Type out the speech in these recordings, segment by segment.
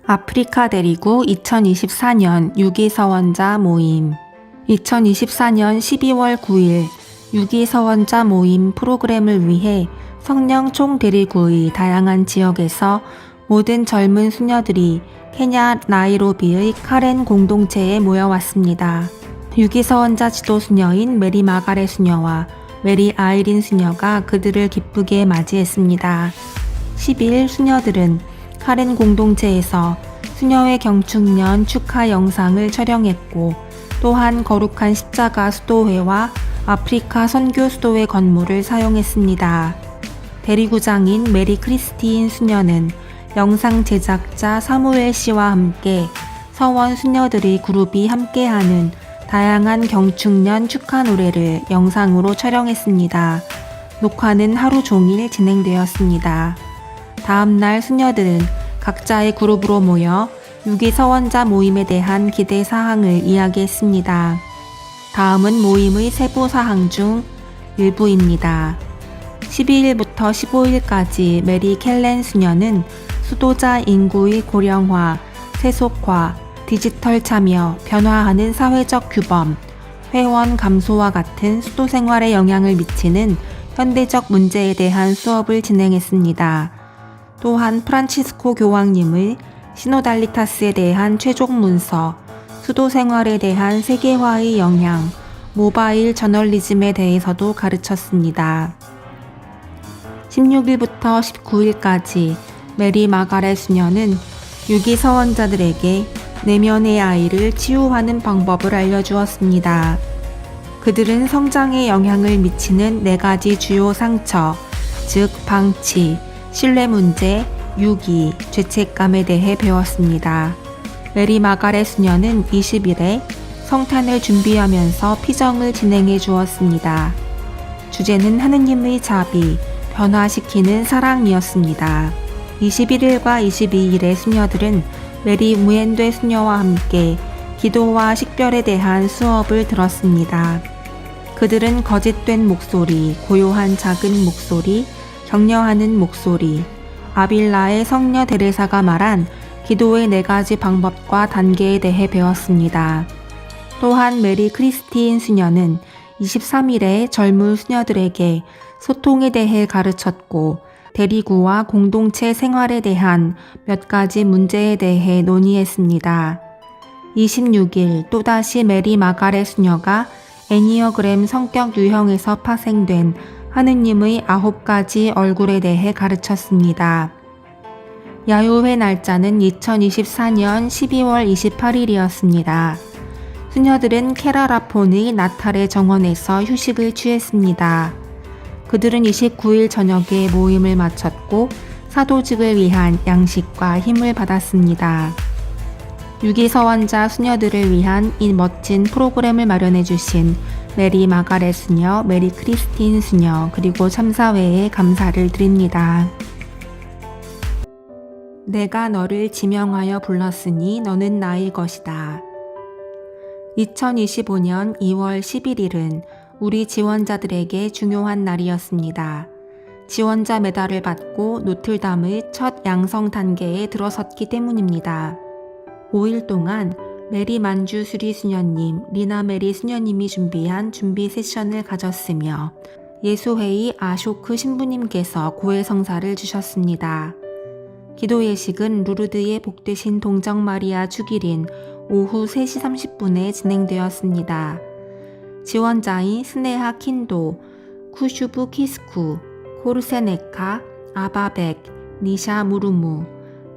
아프리카 대리구 2024년 유기서원자 모임 2024년 12월 9일 유기서원자 모임 프로그램을 위해 성령 총대리구의 다양한 지역에서 모든 젊은 수녀들이 케냐 나이로비의 카렌 공동체에 모여왔습니다. 유기서원자 지도 수녀인 메리 마가렛 수녀와 메리 아이린 수녀가 그들을 기쁘게 맞이했습니다. 12일 수녀들은 카렌 공동체에서 수녀회 경축년 축하 영상을 촬영했고 또한 거룩한 십자가 수도회와 아프리카 선교 수도회 건물을 사용했습니다. 대리구장인 메리 크리스티인 수녀는 영상 제작자 사무엘 씨와 함께 서원 수녀들의 그룹이 함께하는 다양한 경축년 축하 노래를 영상으로 촬영했습니다. 녹화는 하루 종일 진행되었습니다. 다음날 수녀들은 각자의 그룹으로 모여 유기서원자 모임에 대한 기대 사항을 이야기했습니다. 다음은 모임의 세부 사항 중 일부입니다. 12일부터 15일까지 메리 켈렌 수녀는 수도자 인구의 고령화, 세속화, 디지털 참여, 변화하는 사회적 규범, 회원 감소와 같은 수도 생활에 영향을 미치는 현대적 문제에 대한 수업을 진행했습니다. 또한 프란치스코 교황님의 시노달리타스에 대한 최종 문서, 수도 생활에 대한 세계화의 영향, 모바일 저널리즘에 대해서도 가르쳤습니다. 16일부터 19일까지 메리 마가렛 수녀는 유기서원자들에게 내면의 아이를 치유하는 방법을 알려주었습니다. 그들은 성장에 영향을 미치는 4가지 주요 상처, 즉 방치, 신뢰 문제, 유기, 죄책감에 대해 배웠습니다. 메리 마가렛 수녀는 20일에 성탄을 준비하면서 피정을 진행해 주었습니다. 주제는 하느님의 자비, 변화시키는 사랑이었습니다. 21일과 22일의 수녀들은 메리 무엔데 수녀와 함께 기도와 식별에 대한 수업을 들었습니다. 그들은 거짓된 목소리, 고요한 작은 목소리, 격려하는 목소리, 아빌라의 성녀 데레사가 말한 기도의 4가지 방법과 단계에 대해 배웠습니다. 또한 메리 크리스티인 수녀는 23일에 젊은 수녀들에게 소통에 대해 가르쳤고 대리구와 공동체 생활에 대한 몇 가지 문제에 대해 논의했습니다. 26일 또다시 메리 마가렛 수녀가 애니어그램 성격 유형에서 파생된 하느님의 9가지 얼굴에 대해 가르쳤습니다. 야유회 날짜는 2024년 12월 28일이었습니다. 수녀들은 케라라폰의 나탈의 정원에서 휴식을 취했습니다. 그들은 29일 저녁에 모임을 마쳤고 사도직을 위한 양식과 힘을 받았습니다. 유기서원자 수녀들을 위한 이 멋진 프로그램을 마련해 주신 메리 마가렛 수녀, 메리 크리스틴 수녀, 그리고 참사회에 감사를 드립니다. 내가 너를 지명하여 불렀으니 너는 나의 것이다. 2025년 2월 11일은 우리 지원자들에게 중요한 날이었습니다. 지원자 메달을 받고 노틀담의 첫 양성 단계에 들어섰기 때문입니다. 5일 동안 메리 만주 수리 수녀님, 리나 메리 수녀님이 준비한 준비 세션을 가졌으며 예수회의 아쇼크 신부님께서 고해성사를 주셨습니다. 기도 예식은 루르드의 복되신 동정 마리아 축일인 오후 3시 30분에 진행되었습니다. 지원자인 스네하 킨도, 쿠슈브 키스쿠, 코르세네카, 아바벡, 니샤 무르무,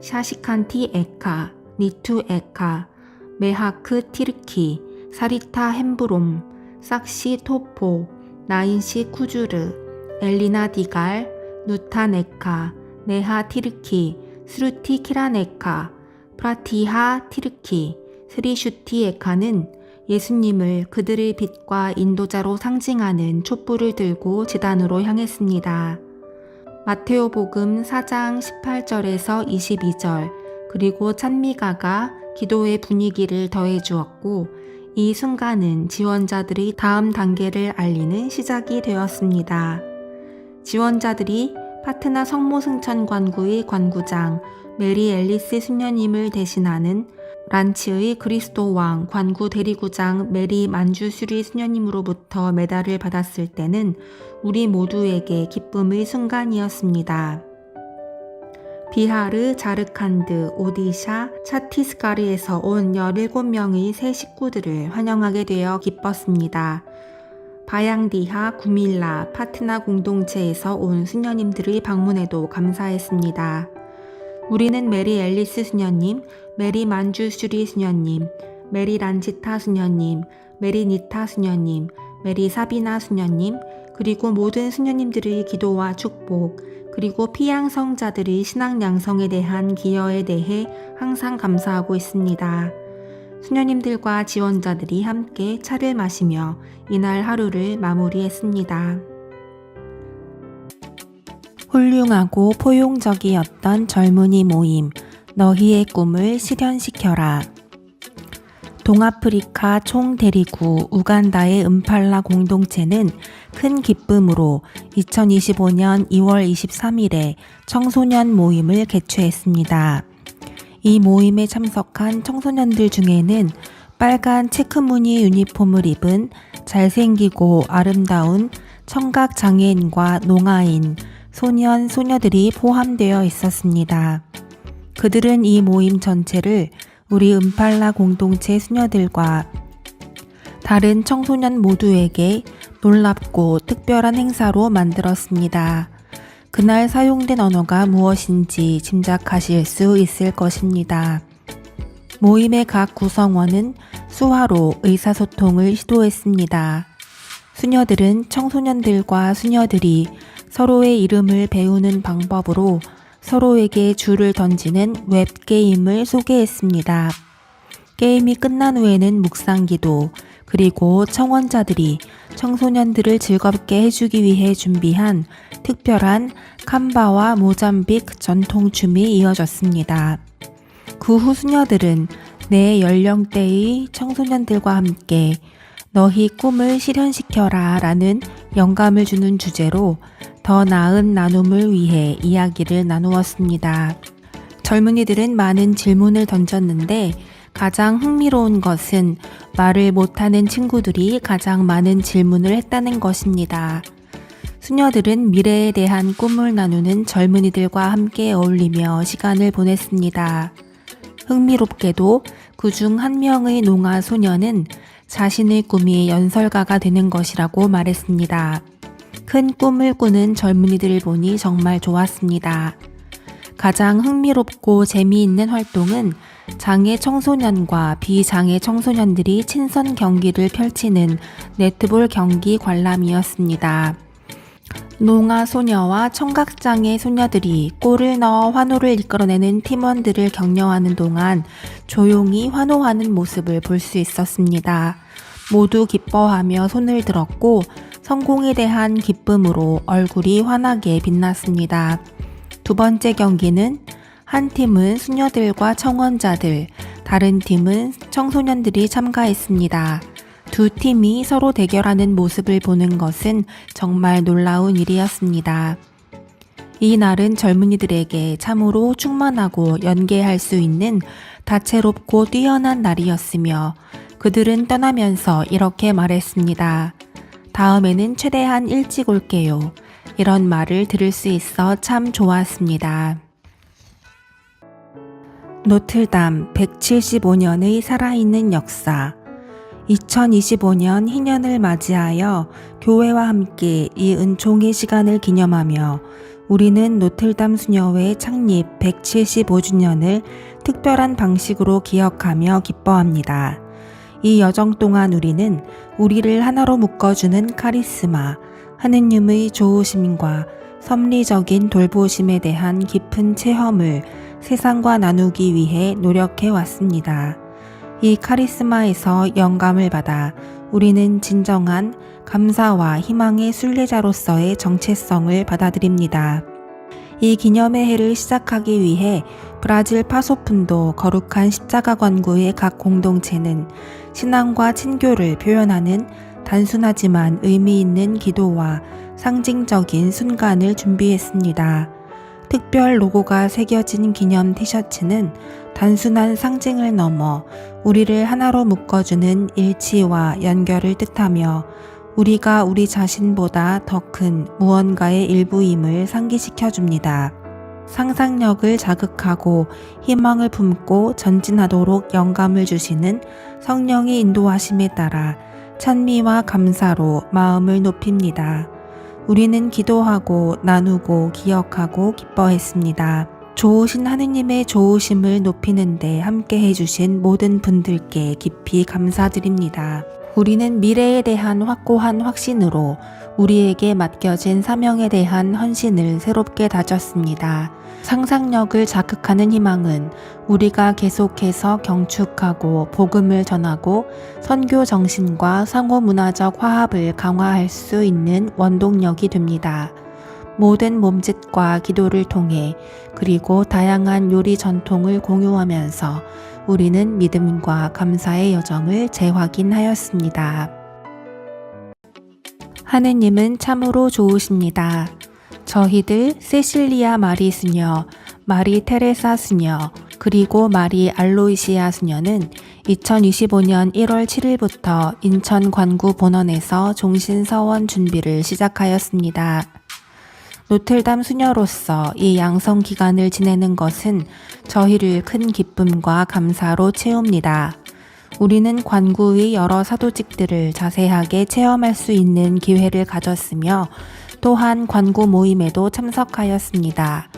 샤시칸티 에카, 니투 에카, 메하크 티르키, 사리타 햄브롬, 삭시 토포, 나인시 쿠주르, 엘리나 디갈, 누타네카, 네하 티르키, 스루티 키라네카, 프라티하 티르키, 스리슈티 에카는 예수님을 그들의 빛과 인도자로 상징하는 촛불을 들고 제단으로 향했습니다. 마테오복음 4장 18절에서 22절, 그리고 찬미가가 기도의 분위기를 더해 주었고 이 순간은 지원자들의 다음 단계를 알리는 시작이 되었습니다. 지원자들이 파트나 성모승천 관구의 관구장 메리 앨리스 수녀님을 대신하는 란치의 그리스도 왕 관구 대리구장 메리 만주수리 수녀님으로부터 메달을 받았을 때는 우리 모두에게 기쁨의 순간이었습니다. 비하르, 자르칸드, 오디샤, 차티스가르에서 온 17명의 새 식구들을 환영하게 되어 기뻤습니다. 바양디하, 구밀라, 파트나 공동체에서 온 수녀님들의 방문에도 감사했습니다. 우리는 메리 앨리스 수녀님, 메리 만주슈리 수녀님, 메리 란치타 수녀님, 메리 니타 수녀님, 메리 사비나 수녀님, 그리고 모든 수녀님들의 기도와 축복, 그리고 피양성자들의 신앙 양성에 대한 기여에 대해 항상 감사하고 있습니다. 수녀님들과 지원자들이 함께 차를 마시며 이날 하루를 마무리했습니다. 훌륭하고 포용적이었던 젊은이 모임, 너희의 꿈을 실현시켜라. 동아프리카 총대리구 우간다의 음팔라 공동체는 큰 기쁨으로 2025년 2월 23일에 청소년 모임을 개최했습니다. 이 모임에 참석한 청소년들 중에는 빨간 체크무늬 유니폼을 입은 잘생기고 아름다운 청각장애인과 농아인, 소년, 소녀들이 포함되어 있었습니다. 그들은 이 모임 전체를 우리 음팔라 공동체 수녀들과 다른 청소년 모두에게 놀랍고 특별한 행사로 만들었습니다. 그날 사용된 언어가 무엇인지 짐작하실 수 있을 것입니다. 모임의 각 구성원은 수화로 의사소통을 시도했습니다. 수녀들은 청소년들과 수녀들이 서로의 이름을 배우는 방법으로 서로에게 줄을 던지는 웹게임을 소개했습니다. 게임이 끝난 후에는 묵상기도, 그리고 청원자들이 청소년들을 즐겁게 해주기 위해 준비한 특별한 캄바와 모잠빅 전통춤이 이어졌습니다. 그 후 수녀들은 내 연령대의 청소년들과 함께 너희 꿈을 실현시켜라 라는 영감을 주는 주제로 더 나은 나눔을 위해 이야기를 나누었습니다. 젊은이들은 많은 질문을 던졌는데 가장 흥미로운 것은 말을 못하는 친구들이 가장 많은 질문을 했다는 것입니다. 수녀들은 미래에 대한 꿈을 나누는 젊은이들과 함께 어울리며 시간을 보냈습니다. 흥미롭게도 그중 한 명의 농아 소녀는 자신의 꿈이 연설가가 되는 것이라고 말했습니다. 큰 꿈을 꾸는 젊은이들을 보니 정말 좋았습니다. 가장 흥미롭고 재미있는 활동은 장애 청소년과 비장애 청소년들이 친선 경기를 펼치는 네트볼 경기 관람이었습니다. 농아 소녀와 청각장애 소녀들이 골을 넣어 환호를 이끌어내는 팀원들을 격려하는 동안 조용히 환호하는 모습을 볼 수 있었습니다. 모두 기뻐하며 손을 들었고 성공에 대한 기쁨으로 얼굴이 환하게 빛났습니다. 두 번째 경기는 한 팀은 수녀들과 청원자들, 다른 팀은 청소년들이 참가했습니다. 두 팀이 서로 대결하는 모습을 보는 것은 정말 놀라운 일이었습니다. 이 날은 젊은이들에게 참으로 충만하고 연계할 수 있는 다채롭고 뛰어난 날이었으며 그들은 떠나면서 이렇게 말했습니다. 다음에는 최대한 일찍 올게요. 이런 말을 들을 수 있어 참 좋았습니다. 노틀담 175년의 살아있는 역사. 2025년 희년을 맞이하여 교회와 함께 이 은총의 시간을 기념하며 우리는 노틀담 수녀회 창립 175주년을 특별한 방식으로 기억하며 기뻐합니다. 이 여정 동안 우리는 우리를 하나로 묶어주는 카리스마, 하느님의 좋으심과 섭리적인 돌보심에 대한 깊은 체험을 세상과 나누기 위해 노력해 왔습니다. 이 카리스마에서 영감을 받아 우리는 진정한 감사와 희망의 순례자로서의 정체성을 받아들입니다. 이 기념의 해를 시작하기 위해 브라질 파소푼도 거룩한 십자가 관구의 각 공동체는 신앙과 친교를 표현하는 단순하지만 의미 있는 기도와 상징적인 순간을 준비했습니다. 특별 로고가 새겨진 기념 티셔츠는 단순한 상징을 넘어 우리를 하나로 묶어주는 일치와 연결을 뜻하며 우리가 우리 자신보다 더 큰 무언가의 일부임을 상기시켜 줍니다. 상상력을 자극하고 희망을 품고 전진하도록 영감을 주시는 성령의 인도하심에 따라 찬미와 감사로 마음을 높입니다. 우리는 기도하고 나누고 기억하고 기뻐했습니다. 좋으신 하느님의 좋으심을 높이는 데 함께 해주신 모든 분들께 깊이 감사드립니다. 우리는 미래에 대한 확고한 확신으로 우리에게 맡겨진 사명에 대한 헌신을 새롭게 다졌습니다. 상상력을 자극하는 희망은 우리가 계속해서 경축하고 복음을 전하고 선교 정신과 상호 문화적 화합을 강화할 수 있는 원동력이 됩니다. 모든 몸짓과 기도를 통해 그리고 다양한 요리 전통을 공유하면서 우리는 믿음과 감사의 여정을 재확인하였습니다. 하느님은 참으로 좋으십니다. 저희들 세실리아 마리 수녀, 마리 테레사 수녀, 그리고 마리 알로이시아 수녀는 2025년 1월 7일부터 인천 관구 본원에서 종신서원 준비를 시작하였습니다. 노틀담 수녀로서 이 양성 기간을 지내는 것은 저희를 큰 기쁨과 감사로 채웁니다. 우리는 관구의 여러 사도직들을 자세하게 체험할 수 있는 기회를 가졌으며 또한 관구 모임에도 참석하였습니다.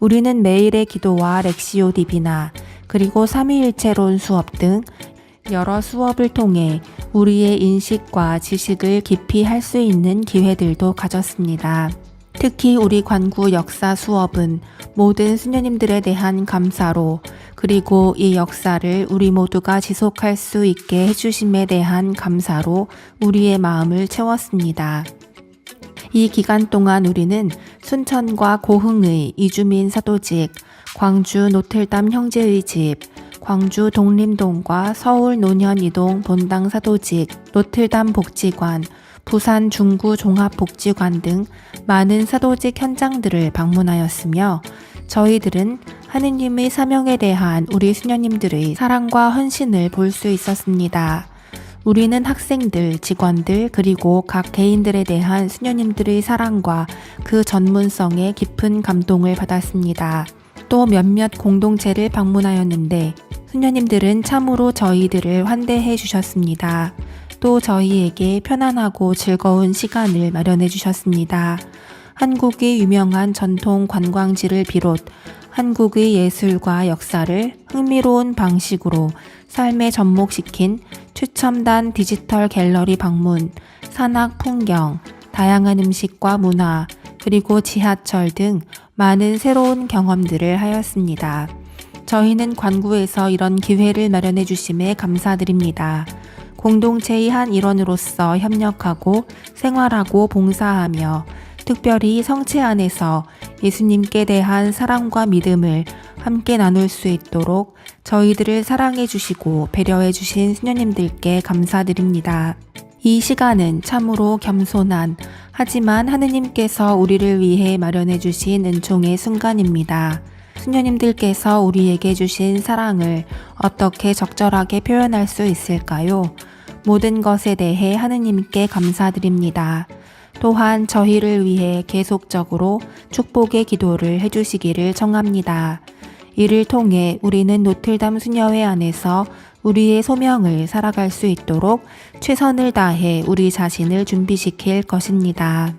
우리는 매일의 기도와 렉시오 디비나 그리고 삼위일체론 수업 등 여러 수업을 통해 우리의 인식과 지식을 깊이 할 수 있는 기회들도 가졌습니다. 특히 우리 관구 역사 수업은 모든 수녀님들에 대한 감사로 그리고 이 역사를 우리 모두가 지속할 수 있게 해주심에 대한 감사로 우리의 마음을 채웠습니다. 이 기간 동안 우리는 순천과 고흥의 이주민 사도직, 광주 노틀담 형제의 집, 광주 독림동과 서울 노년이동 본당 사도직, 노틀담 복지관, 부산 중구 종합복지관 등 많은 사도직 현장들을 방문하였으며 저희들은 하느님의 사명에 대한 우리 수녀님들의 사랑과 헌신을 볼 수 있었습니다. 우리는 학생들, 직원들, 그리고 각 개인들에 대한 수녀님들의 사랑과 그 전문성에 깊은 감동을 받았습니다. 또 몇몇 공동체를 방문하였는데 수녀님들은 참으로 저희들을 환대해 주셨습니다. 또 저희에게 편안하고 즐거운 시간을 마련해 주셨습니다. 한국의 유명한 전통 관광지를 비롯 한국의 예술과 역사를 흥미로운 방식으로 삶에 접목시킨 최첨단 디지털 갤러리 방문, 산악 풍경, 다양한 음식과 문화, 그리고 지하철 등 많은 새로운 경험들을 하였습니다. 저희는 관구에서 이런 기회를 마련해 주심에 감사드립니다. 공동체의 한 일원으로서 협력하고 생활하고 봉사하며 특별히 성체 안에서 예수님께 대한 사랑과 믿음을 함께 나눌 수 있도록 저희들을 사랑해 주시고 배려해 주신 수녀님들께 감사드립니다. 이 시간은 참으로 겸손한 하지만 하느님께서 우리를 위해 마련해 주신 은총의 순간입니다. 수녀님들께서 우리에게 주신 사랑을 어떻게 적절하게 표현할 수 있을까요? 모든 것에 대해 하느님께 감사드립니다. 또한 저희를 위해 계속적으로 축복의 기도를 해주시기를 청합니다. 이를 통해 우리는 노틀담 수녀회 안에서 우리의 소명을 살아갈 수 있도록 최선을 다해 우리 자신을 준비시킬 것입니다.